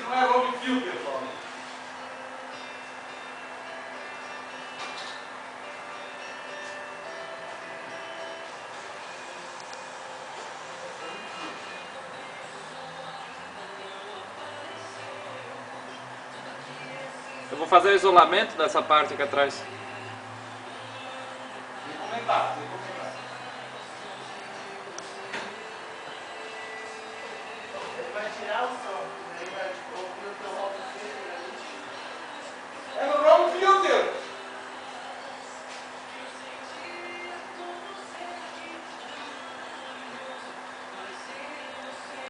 que não é long fio, pessoal. Eu vou fazer o isolamento dessa parte aqui atrás. Sem comentar, sem comentar. Ele vai tirar o som, daí vai ouvir o teu